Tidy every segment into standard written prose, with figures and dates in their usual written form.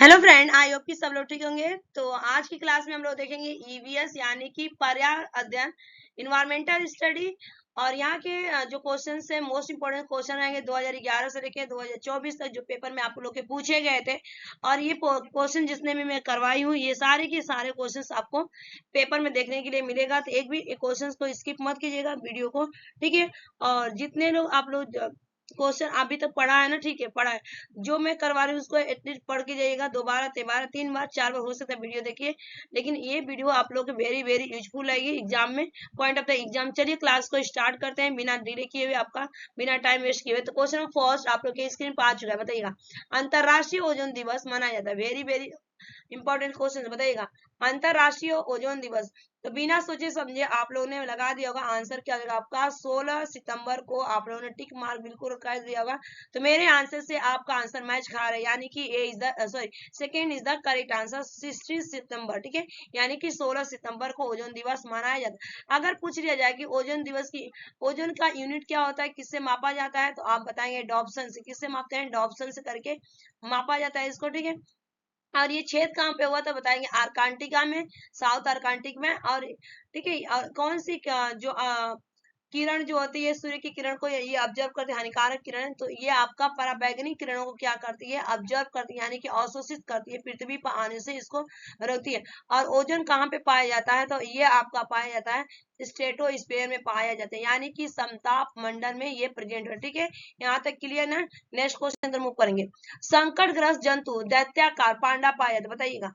Hello friend, I hope कि सब लोग ठीक होंगे। तो आज की क्लास में हम लोग देखेंगे ईवीएस यानी कि पर्यावरण अध्ययन, इन्वायरमेंटल स्टडी। और यहाँ के जो क्वेश्चन है, मोस्ट इंपोर्टेंट क्वेश्चन रहेंगे 2011 से लेकर 2024 तक, जो पेपर में आप लोग के पूछे गए थे। और ये क्वेश्चन जितने भी मैं करवाई हूँ, ये सारे के सारे क्वेश्चन आपको पेपर में देखने के लिए मिलेगा। तो एक भी क्वेश्चन को स्किप मत कीजिएगा वीडियो को, ठीक है। और जितने लोग आप लोग क्वेश्चन अभी तक पढ़ा है ना, ठीक है, पढ़ा है, जो मैं करवा रही हूँ उसको एटलीस्ट पढ़ के जाइएगा। 2 बार 3 बार 3 बार 4 बार हो सकता है वीडियो देखिए, लेकिन ये वीडियो आप लोग को वेरी वेरी यूजफुल लगेगी एग्जाम में, पॉइंट ऑफ द एग्जाम। चलिए क्लास को स्टार्ट करते हैं बिना डिले किए हुए, आपका बिना टाइम वेस्ट किए हुए। तो क्वेश्चन फर्स्ट आप लोग के स्क्रीन पर आ चुका है, बताइएगा। अंतरराष्ट्रीय ओजोन दिवस मनाया जाता है, वेरी वेरी इंपॉर्टेंट क्वेश्चन, बताइएगा। अंतरराष्ट्रीय ओजोन दिवस, तो बिना सोचे समझे आप लोगों ने लगा दिया होगा। आंसर क्या होगा आपका? 16 सितंबर को आप लोगों ने टिक मार्क बिल्कुल कर दिया होगा। तो मेरे आंसर से आपका आंसर मैच खा रहा है, यानी कि A is the sorry second is the correct answer, 16 सितंबर, ठीक है। यानी कि 16 सितंबर को ओजोन दिवस मनाया जाता है। अगर पूछ लिया जाए कि ओजोन दिवस की ओजोन का यूनिट क्या होता है, किससे मापा जाता है, तो आप बताएंगे डॉप्सन से। किससे मापते हैं? डॉप्सन से करके मापा जाता है इसको, ठीक है। और ये छेद कहाँ पे हुआ था बताएंगे? आर्कटिका में, साउथ आर्कटिक में। और ठीक है, और कौन सी जो किरण जो होती है, सूर्य की किरण को ये ऑब्जर्व करती है, हानिकारक किरण, तो ये आपका पराबैंगनी किरणों को क्या करती है? ऑब्जर्व करती है, यानी कि अवशोषित करती है, पृथ्वी पर आने से इसको रोकती है। और ओजोन कहाँ पे पाया जाता है? तो ये आपका पाया जाता है स्ट्रेटोस्फीयर में पाया जाता है, यानी कि समताप मंडल में ये प्रेजेंट है, ठीक है। यहाँ तक क्लियर ना? नेक्स्ट क्वेश्चन मूव करेंगे। संकटग्रस्त जंतु दैत्याकार पांडा पाया जाता, बताइएगा।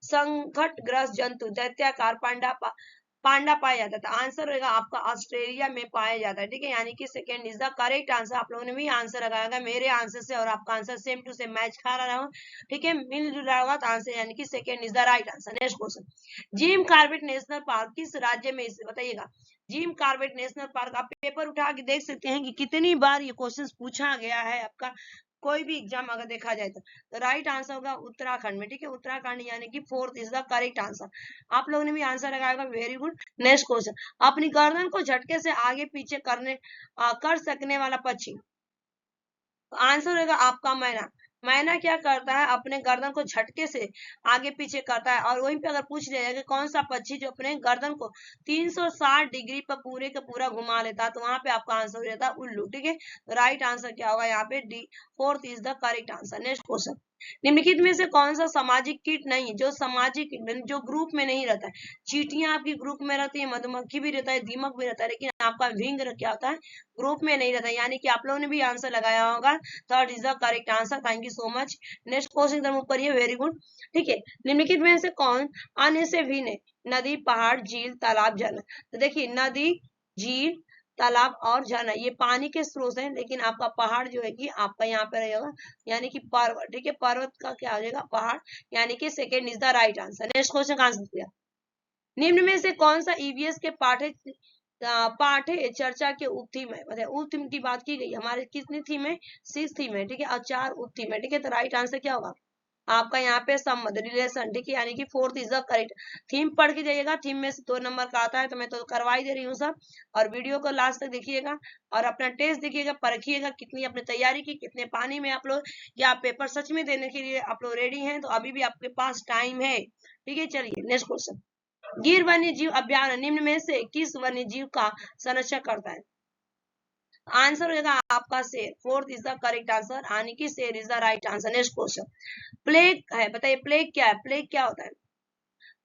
संकटग्रस्त जंतु दैत्याकार पांडा पाया जाता था। आंसर होगा आपका ऑस्ट्रेलिया में पाया जाता है, ठीक है। यानी कि second is the correct answer. आप लोगों ने भी आंसर लगाया, मेरे आंसर से और आपका answer same to same match खा रहा हो, ठीक है, मिल जुल रहा होगा, तो आंसर यानी कि second is the right answer. Next question. Jim Corbett national park किस राज्य में इसे, बताइएगा। जिम कॉर्बेट नेशनल पार्क, आप पेपर उठा के देख सकते हैं कि कितनी बार ये क्वेश्चन पूछा गया है आपका, कोई भी एग्जाम अगर देखा जाए तो राइट आंसर होगा उत्तराखंड में, ठीक है। उत्तराखंड यानी कि fourth is the correct answer. आप लोगों ने भी आंसर लगाएगा, वेरी गुड। Next question. अपनी गर्दन को झटके से आगे पीछे कर सकने वाला पक्षी, आंसर होगा आपका मैना। मैना क्या करता है? अपने गर्दन को झटके से आगे पीछे करता है। और वहीं पे अगर पूछ लिया जाए कि कौन सा पक्षी जो अपने गर्दन को 360 डिग्री पर पूरे का पूरा घुमा लेता है, तो वहां पे आपका आंसर हो जाता है उल्लू, ठीक है। तो राइट आंसर क्या होगा यहाँ पे? D, fourth is the correct answer. Next question. निम्नलिखित में से कौन सा सामाजिक कीट नहीं, जो सामाजिक जो ग्रुप में नहीं रहता है? चींटियां आपकी ग्रुप में रहती है, मधुमक्खी भी रहता है, दीमक भी रहता है, लेकिन आपका भिंग क्या होता है? ग्रुप में नहीं रहता, यानी कि आप लोगों ने भी आंसर लगाया होगा। Third is the correct answer. Thank you so much. Next question एकदम ऊपर ही, वेरी गुड, ठीक है। निम्नलिखित में से कौन अन्य से भिन्न है? नदी, पहाड़, झील, तालाब, झरना। तो देखिए, नदी, झील, तालाब और झरना ये पानी के स्रोत हैं, लेकिन आपका पहाड़ जो है कि आपका यहाँ पे रहेगा, यानी कि पर्वत, ठीक है। पर्वत का क्या हो जाएगा? पहाड़, यानी कि second is the right answer. Next question का आंसर दिया। निम्न में से कौन सा ईवीएस के पाठ्य चर्चा के उप थीम है? बताइए। उप थीम की बात की गई, हमारे कितनी थीम है? 6 थीम है, ठीक है, और 4 उप थीम है, ठीक है। तो राइट आंसर क्या होगा आपका यहाँ पे? संबंध, रिलेशन, ठीक है, यानी कि fourth is the correct. Theme पढ़ के जाइएगा, थीम में से 2 नंबर का आता है, तो मैं तो करवा ही दे रही हूँ सब। और वीडियो को लास्ट तक देखिएगा और अपना टेस्ट देखिएगा, परखिएगा कितनी आपने तैयारी की, कितने पानी में आप लोग, या आप पेपर सच में देने के लिए आप लोग रेडी हैं, तो अभी भी आपके पास टाइम है, ठीक है। चलिए नेक्स्ट क्वेश्चन। गिर वन्य जीव अभ्यारण्य निम्न में से किस वन्य जीव का संरक्षण करता है? आंसर हो जाएगा आपका शेर, fourth is the correct answer, यानी कि शेर is the right answer. Next question. Plague है, बताइए प्लेग क्या है? प्लेग क्या होता है?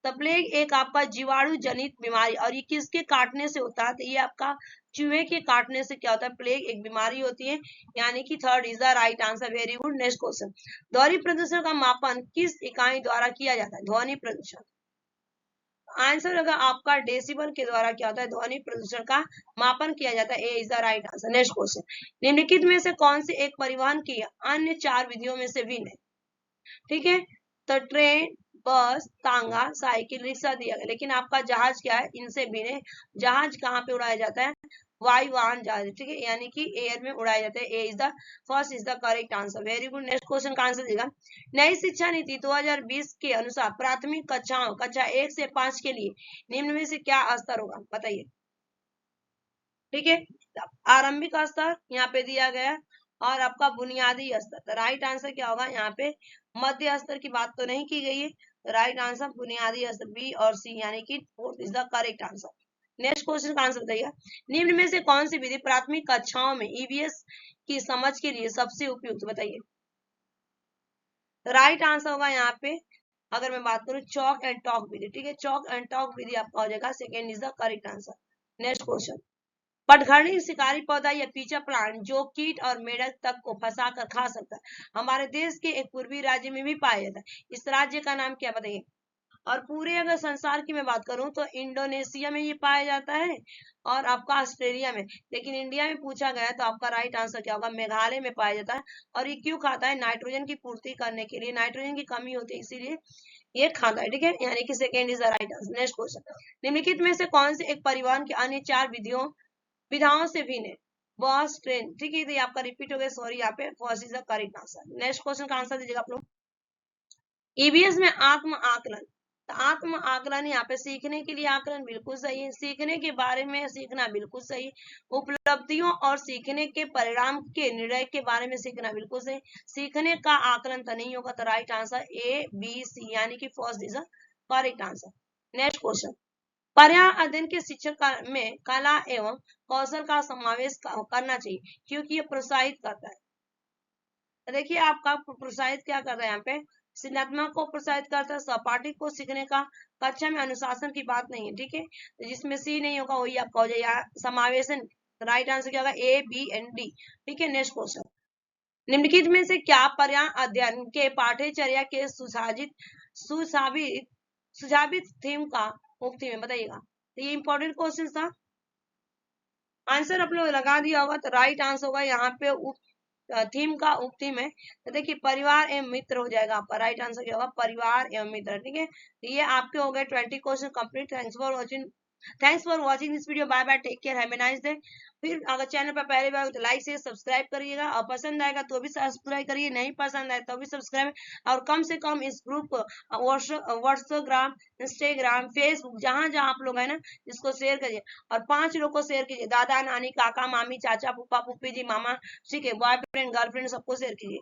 तो प्लेग एक आपका जीवाणु जनित बीमारी, और ये किसके काटने से होता है? तो ये आपका चूहे के काटने से क्या होता है? प्लेग एक बीमारी होती है, यानी कि third is the right answer, very good. Next question. ध्वनि प्रदूषण का मापन किस इकाई द्वारा किया जाता है? ध्वनि प्रदूषण, आंसर होगा आपका डेसिबल के द्वारा क्या होता है? ध्वनि प्रदूषण का मापन किया जाता है, A is the right answer. Next question. निम्नलिखित में से कौन सी एक परिवहन की अन्य 4 विधियों में से भिन्न है? ठीक है, तो ट्रेन, बस, तांगा, साइकिल, रिक्शा दिया गया, लेकिन आपका जहाज क्या है? इनसे भिन्न है। जहाज कहाँ पे उड़ाया जाता है? वायुयान जहाज, ठीक है, यानी कि एयर में उड़ाया जाता है। A is the first is the correct answer, very good. Next question का आंसर देगा। नई शिक्षा नीति 2020 के अनुसार प्राथमिक कक्षाओं कक्षा 1 से 5 के लिए निम्न में से क्या स्तर होगा? बताइए, ठीक है। आरंभिक स्तर यहाँ पे दिया गया, और आपका बुनियादी स्तर। तो राइट आंसर क्या होगा यहाँ पे, मध्य स्तर की बात तो नहीं की गई है, तो राइट आंसर बुनियादी स्तर बी और सी, यानी कि fourth is the correct answer. Next question का आंसर बताइए, निम्न में से कौन सी विधि प्राथमिक कक्षाओं में ईवीएस की समझ के लिए सबसे उपयुक्त, बताइए। राइट आंसर होगा यहाँ पे, अगर मैं बात करूं, चौक एंड टॉक विधि। ठीक है, चौक एंड टॉक विधि आपका हो जाएगा, second is the correct answer. Next question, पटघरनी शिकारी पौधा या पीचा प्लांट जो कीट और मेढक तक को फंसा कर खा सकता है, हमारे देश के एक पूर्वी राज्य में भी पाया जाता है, इस राज्य का नाम क्या, बताइए। और पूरे अगर संसार की मैं बात करूं तो इंडोनेशिया में ये पाया जाता है और आपका ऑस्ट्रेलिया में, लेकिन इंडिया में पूछा गया तो आपका राइट आंसर क्या होगा, मेघालय में पाया जाता है। और ये क्यों खाता है, नाइट्रोजन की पूर्ति करने के लिए, नाइट्रोजन की कमी होती है इसीलिए ये खाता है। ठीक है, यानी कि second is the right answer. Next question, निम्नलिखित में से कौन से एक परिवहन के अन्य चार विधाओं से भिन्न है, बस, ट्रेन। ठीक है, ये आपका रिपीट हो गया, सॉरी, यहाँ पे first is the correct answer. Next question का आंसर दीजिएगा आप लोग। ईवीएस में आत्म आकलन, तो आत्म आकलन यहाँ पे सीखने के लिए आकलन बिल्कुल सही है, सीखने के बारे में सीखना बिल्कुल सही है, उपलब्धियों और सीखने के परिणाम के निर्णय के बारे में सीखना बिल्कुल सही, सीखने का आकलन तो नहीं होगा, तो right answer A B C, यानी कि first is the correct answer. Next question, पर्यावरण अध्ययन के शिक्षक में कला एवं कौशल का समावेश करना चाहिए क्योंकि ये प्रोत्साहित करता है। तो देखिए आपका प्रोत्साहित क्या कर रहा है यहाँ पे, सृजनात्मक को प्रोत्साहित करता है, सहपाठी को सीखने का, कक्षा में अनुशासन की बात नहीं है। ठीक है, तो जिसमें सी नहीं होगा वही आपका हो जाएगा समावेशन। राइट आंसर क्या होगा, ए बी एंड डी। ठीक है, नेक्स्ट क्वेश्चन, निम्नलिखित में से क्या पर्यावरण अध्ययन के पाठ्यचर्या के सुझावित थीम का उप थीम है, बताइएगा। तो ये इंपॉर्टेंट क्वेश्चन था, आंसर आप लोग लगा दिया होगा, तो राइट आंसर होगा यहाँ पे थीम का उप थीम है, तो देखिए परिवार एवं मित्र हो जाएगा आपका, राइट आंसर क्या होगा, परिवार एवं मित्र। ठीक है, तो ये आपके हो गए 20 question complete. Thanks for watching this video, bye bye, take care, have a nice day. फिर अगर चैनल पर पहली बार तो लाइक से सब्सक्राइब करिएगा, और पसंद आएगा तो भी सब्सक्राइब करिए, नहीं पसंद आए तो भी सब्सक्राइब, और कम से कम इस ग्रुप व्हाट्सएप, इंस्टाग्राम, फेसबुक, जहां जहां आप लोग है ना, इसको शेयर करिए, और 5 लोग को शेयर कीजिए, दादा नानी काका मामी चाचा फूफा फूफी जी मामा, ठीक है, बॉयफ्रेंड गर्लफ्रेंड सबको शेयर कीजिए।